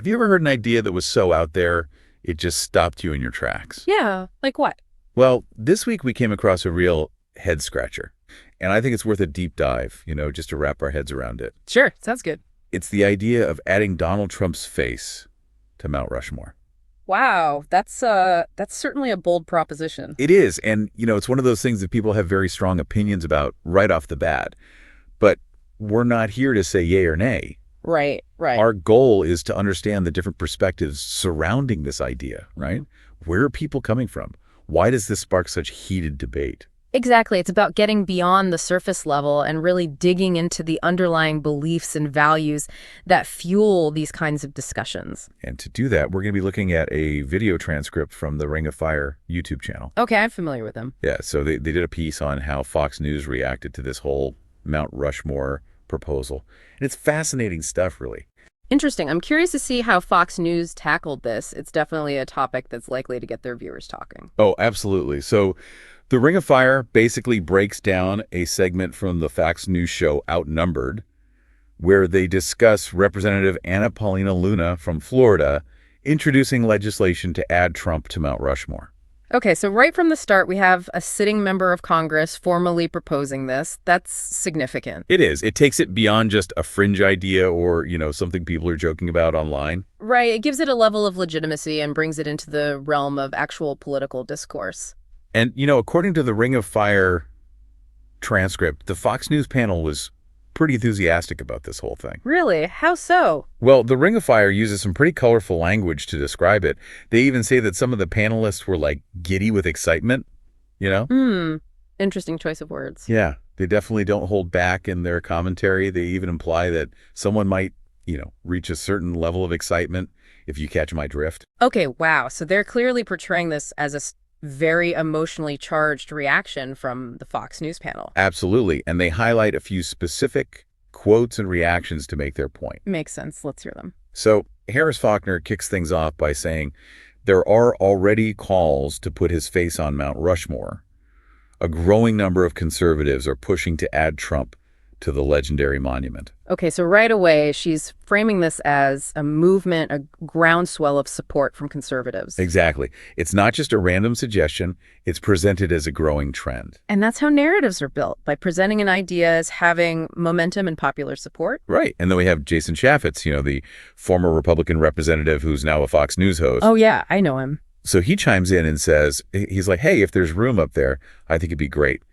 Have you ever heard an idea that was so out there, it just stopped you in your tracks? Yeah, like what? Well, this week we came across a real head scratcher, and I think it's worth a deep dive, just to wrap our heads around it. Sure, sounds good. It's the idea of adding Donald Trump's face to Mount Rushmore. Wow, that's certainly a bold proposition. It is, and it's one of those things that people have very strong opinions about right off the bat. But we're not here to say yay or nay. Right, right. Our goal is to understand the different perspectives surrounding this idea, right? Where are people coming from? Why does this spark such heated debate? Exactly. It's about getting beyond the surface level and really digging into the underlying beliefs and values that fuel these kinds of discussions. And to do that, we're going to be looking at a video transcript from the Ring of Fire YouTube channel. Okay, I'm familiar with them. Yeah, so they did a piece on how Fox News reacted to this whole Mount Rushmore proposal. And it's fascinating stuff, really. Interesting. I'm curious to see how Fox News tackled this. It's definitely a topic that's likely to get their viewers talking. Oh, absolutely. So the Ring of Fire basically breaks down a segment from the Fox News show Outnumbered, where they discuss Representative Anna Paulina Luna from Florida introducing legislation to add Trump to Mount Rushmore. Okay, so right from the start, we have a sitting member of Congress formally proposing this. That's significant. It is. It takes it beyond just a fringe idea or, something people are joking about online. Right. It gives it a level of legitimacy and brings it into the realm of actual political discourse. And, according to the Ring of Fire transcript, the Fox News panel was pretty enthusiastic about this whole thing. Really? How so? Well, the Ring of Fire uses some pretty colorful language to describe it. They even say that some of the panelists were like giddy with excitement, Interesting choice of words. Yeah, they definitely don't hold back in their commentary. They even imply that someone might, reach a certain level of excitement, if you catch my drift. Okay, wow. So they're clearly portraying this as a very emotionally charged reaction from the Fox News panel. Absolutely. And they highlight a few specific quotes and reactions to make their point. Makes sense. Let's hear them. So Harris Faulkner kicks things off by saying there are already calls to put his face on Mount Rushmore. A growing number of conservatives are pushing to add Trump to the legendary monument. Okay, so right away, she's framing this as a movement, a groundswell of support from conservatives. Exactly. It's not just a random suggestion. It's presented as a growing trend. And that's how narratives are built, by presenting an idea as having momentum and popular support. Right. And then we have Jason Chaffetz, the former Republican representative who's now a Fox News host. Oh, yeah, I know him. So he chimes in and says, he's like, hey, if there's room up there, I think it'd be great.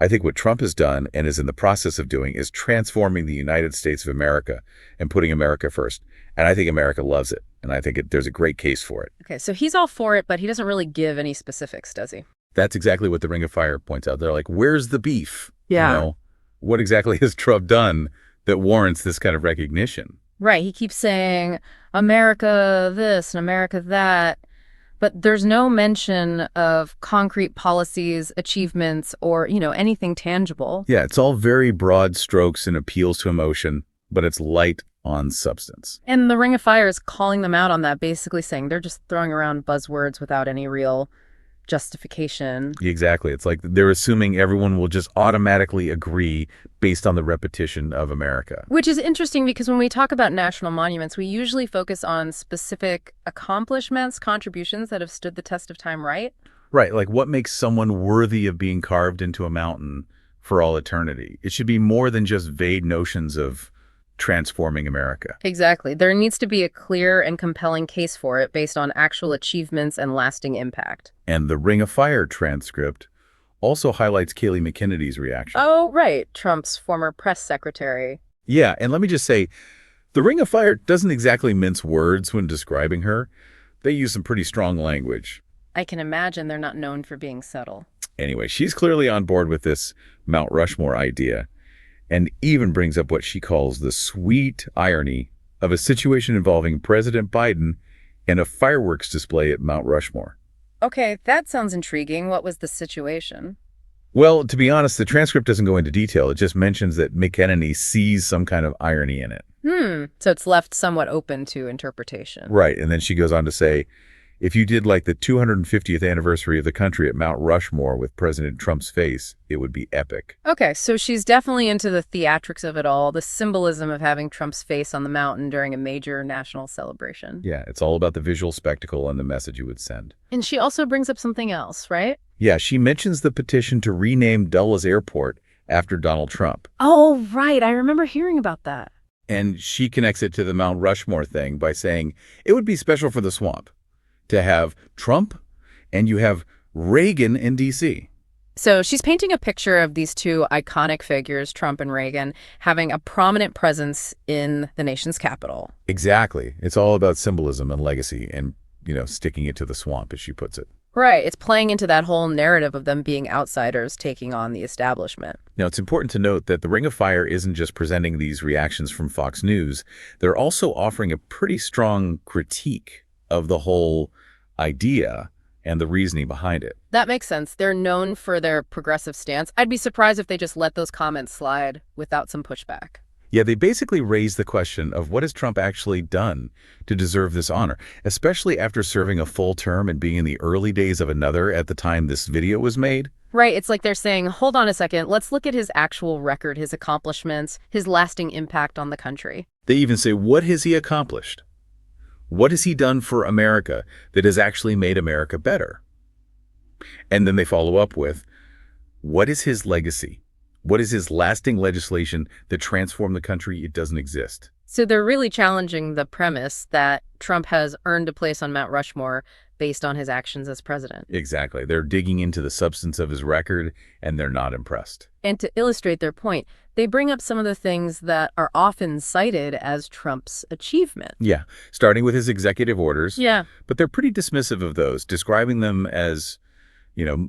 I think what Trump has done and is in the process of doing is transforming the United States of America and putting America first. And I think America loves it. And I think there's a great case for it. Okay, so he's all for it, but he doesn't really give any specifics, does he? That's exactly what the Ring of Fire points out. They're like, where's the beef? Yeah. What exactly has Trump done that warrants this kind of recognition? Right. He keeps saying, America this and America that. But there's no mention of concrete policies, achievements, or, anything tangible. Yeah, it's all very broad strokes and appeals to emotion, but it's light on substance. And the Ring of Fire is calling them out on that, basically saying they're just throwing around buzzwords without any real justification. Exactly. It's like they're assuming everyone will just automatically agree based on the repetition of America. Which is interesting because when we talk about national monuments, we usually focus on specific accomplishments, contributions that have stood the test of time, right? Right. Like what makes someone worthy of being carved into a mountain for all eternity? It should be more than just vague notions of transforming America. Exactly. There needs to be a clear and compelling case for it based on actual achievements and lasting impact. And the Ring of Fire transcript also highlights Kayleigh McEnany's reaction. Oh, right. Trump's former press secretary. Yeah, and let me just say, the Ring of Fire doesn't exactly mince words when describing her. They use some pretty strong language. I can imagine they're not known for being subtle. Anyway, she's clearly on board with this Mount Rushmore idea, and even brings up what she calls the sweet irony of a situation involving President Biden and a fireworks display at Mount Rushmore. Okay, that sounds intriguing. What was the situation? Well, to be honest, the transcript doesn't go into detail. It just mentions that McEnany sees some kind of irony in it. So it's left somewhat open to interpretation. Right, and then she goes on to say, If you did like the 250th anniversary of the country at Mount Rushmore with President Trump's face, it would be epic. Okay, so she's definitely into the theatrics of it all, the symbolism of having Trump's face on the mountain during a major national celebration. Yeah, it's all about the visual spectacle and the message it would send. And she also brings up something else, right? Yeah, she mentions the petition to rename Dulles Airport after Donald Trump. Oh, right. I remember hearing about that. And she connects it to the Mount Rushmore thing by saying it would be special for the swamp to have Trump and you have Reagan in D.C. So she's painting a picture of these two iconic figures, Trump and Reagan, having a prominent presence in the nation's capital. Exactly. It's all about symbolism and legacy and, sticking it to the swamp, as she puts it. Right. It's playing into that whole narrative of them being outsiders taking on the establishment. Now, it's important to note that the Ring of Fire isn't just presenting these reactions from Fox News. They're also offering a pretty strong critique of the whole idea and the reasoning behind it. That makes sense. They're known for their progressive stance. I'd be surprised if they just let those comments slide without some pushback. Yeah, they basically raise the question of what has Trump actually done to deserve this honor, especially after serving a full term and being in the early days of another at the time this video was made. Right. It's like they're saying, hold on a second, let's look at his actual record, his accomplishments, his lasting impact on the country. They even say, what has he accomplished? What has he done for America that has actually made America better? And then they follow up with, what is his legacy? What is his lasting legislation that transformed the country? It doesn't exist. So they're really challenging the premise that Trump has earned a place on Mount Rushmore based on his actions as president. Exactly. They're digging into the substance of his record, and they're not impressed. And to illustrate their point, they bring up some of the things that are often cited as Trump's achievement. Yeah, starting with his executive orders. Yeah. But they're pretty dismissive of those, describing them as,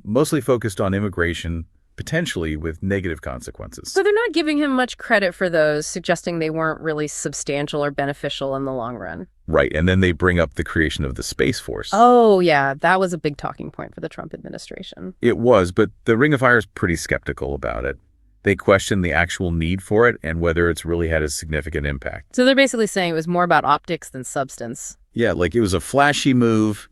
mostly focused on immigration, potentially with negative consequences. So they're not giving him much credit for those, suggesting they weren't really substantial or beneficial in the long run. Right, and then they bring up the creation of the Space Force. Oh, yeah, that was a big talking point for the Trump administration. It was, but the Ring of Fire is pretty skeptical about it. They question the actual need for it and whether it's really had a significant impact. So they're basically saying it was more about optics than substance. Yeah, like it was a flashy move,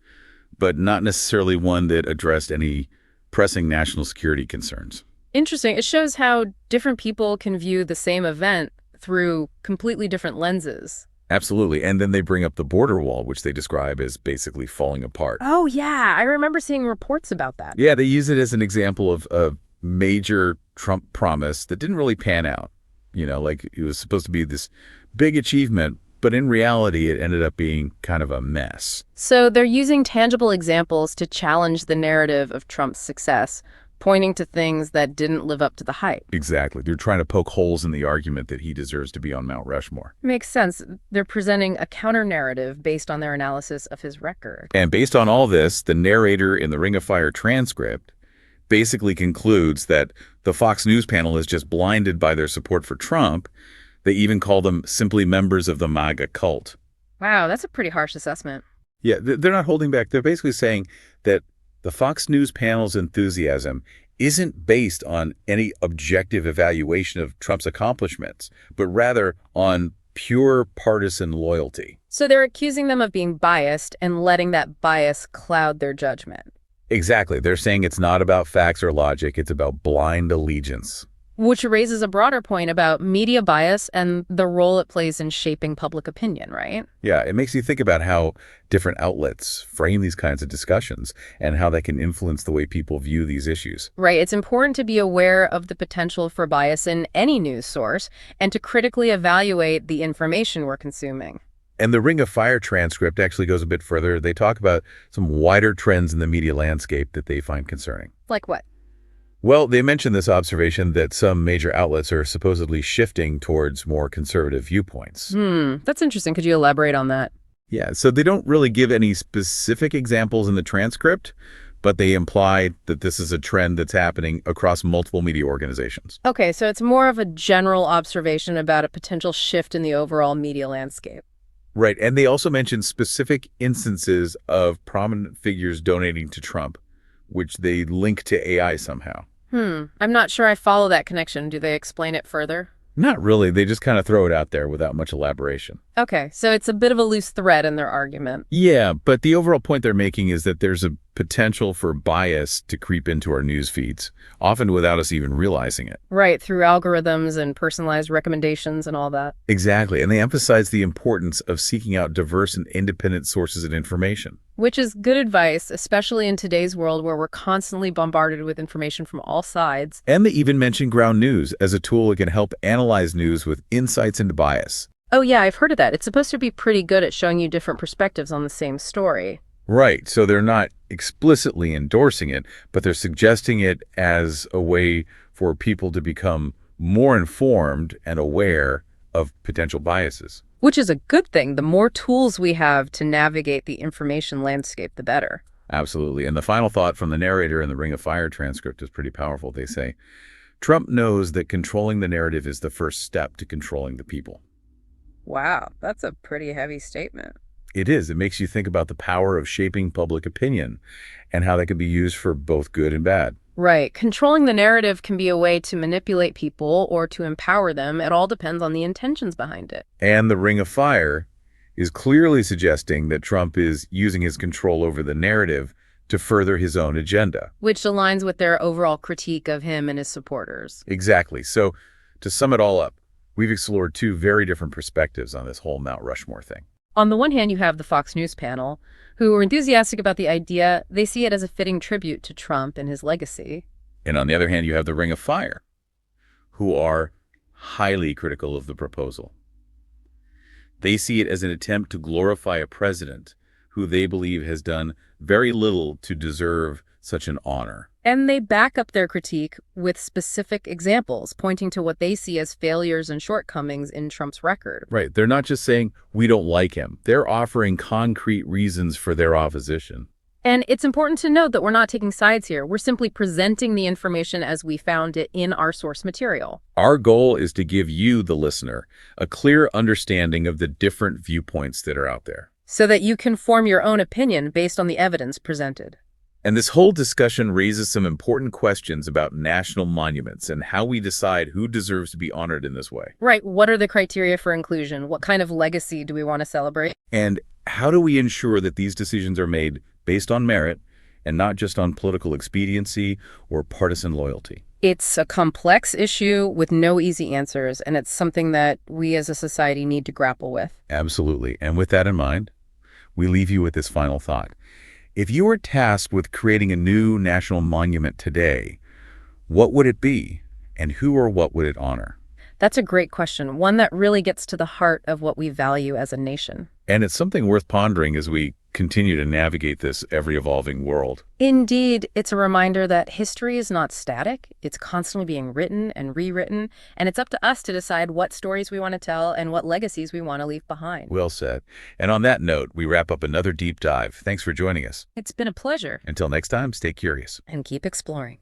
but not necessarily one that addressed any pressing national security concerns. Interesting. It shows how different people can view the same event through completely different lenses. Absolutely. And then they bring up the border wall, which they describe as basically falling apart. Oh, yeah. I remember seeing reports about that. Yeah, they use it as an example of a major Trump promise that didn't really pan out. Like it was supposed to be this big achievement, but in reality, it ended up being kind of a mess. So they're using tangible examples to challenge the narrative of Trump's success, pointing to things that didn't live up to the hype. Exactly. They're trying to poke holes in the argument that he deserves to be on Mount Rushmore. Makes sense. They're presenting a counter-narrative based on their analysis of his record. And based on all this, the narrator in the Ring of Fire transcript basically concludes that the Fox News panel is just blinded by their support for Trump. They even call them simply members of the MAGA cult. Wow, that's a pretty harsh assessment. Yeah, they're not holding back. They're basically saying that the Fox News panel's enthusiasm isn't based on any objective evaluation of Trump's accomplishments, but rather on pure partisan loyalty. So they're accusing them of being biased and letting that bias cloud their judgment. Exactly. They're saying it's not about facts or logic. It's about blind allegiance. Which raises a broader point about media bias and the role it plays in shaping public opinion, right? Yeah, it makes you think about how different outlets frame these kinds of discussions and how that can influence the way people view these issues. Right. It's important to be aware of the potential for bias in any news source and to critically evaluate the information we're consuming. And the Ring of Fire transcript actually goes a bit further. They talk about some wider trends in the media landscape that they find concerning. Like what? Well, they mentioned this observation that some major outlets are supposedly shifting towards more conservative viewpoints. That's interesting. Could you elaborate on that? Yeah, so they don't really give any specific examples in the transcript, but they imply that this is a trend that's happening across multiple media organizations. Okay, so it's more of a general observation about a potential shift in the overall media landscape. Right, and they also mentioned specific instances of prominent figures donating to Trump, which they link to AI somehow. I'm not sure I follow that connection. Do they explain it further? Not really. They just kind of throw it out there without much elaboration. Okay, so it's a bit of a loose thread in their argument. Yeah, but the overall point they're making is that there's a potential for bias to creep into our news feeds, often without us even realizing it. Right, through algorithms and personalized recommendations and all that. Exactly, and they emphasize the importance of seeking out diverse and independent sources of information. Which is good advice, especially in today's world where we're constantly bombarded with information from all sides. And they even mention ground news as a tool that can help analyze news with insights into bias. Oh yeah, I've heard of that. It's supposed to be pretty good at showing you different perspectives on the same story. Right, so they're not explicitly endorsing it, but they're suggesting it as a way for people to become more informed and aware of potential biases. Which is a good thing. The more tools we have to navigate the information landscape, the better. Absolutely. And the final thought from the narrator in the Ring of Fire transcript is pretty powerful. They say, Trump knows that controlling the narrative is the first step to controlling the people. Wow, that's a pretty heavy statement. It is. It makes you think about the power of shaping public opinion and how that can be used for both good and bad. Right. Controlling the narrative can be a way to manipulate people or to empower them. It all depends on the intentions behind it. And the Ring of Fire is clearly suggesting that Trump is using his control over the narrative to further his own agenda. Which aligns with their overall critique of him and his supporters. Exactly. So to sum it all up, we've explored two very different perspectives on this whole Mount Rushmore thing. On the one hand, you have the Fox News panel, who are enthusiastic about the idea. They see it as a fitting tribute to Trump and his legacy. And on the other hand, you have the Ring of Fire, who are highly critical of the proposal. They see it as an attempt to glorify a president who they believe has done very little to deserve such an honor. And they back up their critique with specific examples, pointing to what they see as failures and shortcomings in Trump's record. Right. They're not just saying, we don't like him. They're offering concrete reasons for their opposition. And it's important to note that we're not taking sides here. We're simply presenting the information as we found it in our source material. Our goal is to give you, the listener, a clear understanding of the different viewpoints that are out there, so that you can form your own opinion based on the evidence presented. And this whole discussion raises some important questions about national monuments and how we decide who deserves to be honored in this way. Right. What are the criteria for inclusion? What kind of legacy do we want to celebrate? And how do we ensure that these decisions are made based on merit and not just on political expediency or partisan loyalty? It's a complex issue with no easy answers, and it's something that we as a society need to grapple with. Absolutely. And with that in mind, we leave you with this final thought. If you were tasked with creating a new national monument today, what would it be, and who or what would it honor? That's a great question, one that really gets to the heart of what we value as a nation. And it's something worth pondering as we continue to navigate this ever-evolving world. Indeed, it's a reminder that history is not static. It's constantly being written and rewritten, and it's up to us to decide what stories we want to tell and what legacies we want to leave behind. Well said. And on that note, we wrap up another deep dive. Thanks for joining us. It's been a pleasure. Until next time, stay curious. And keep exploring.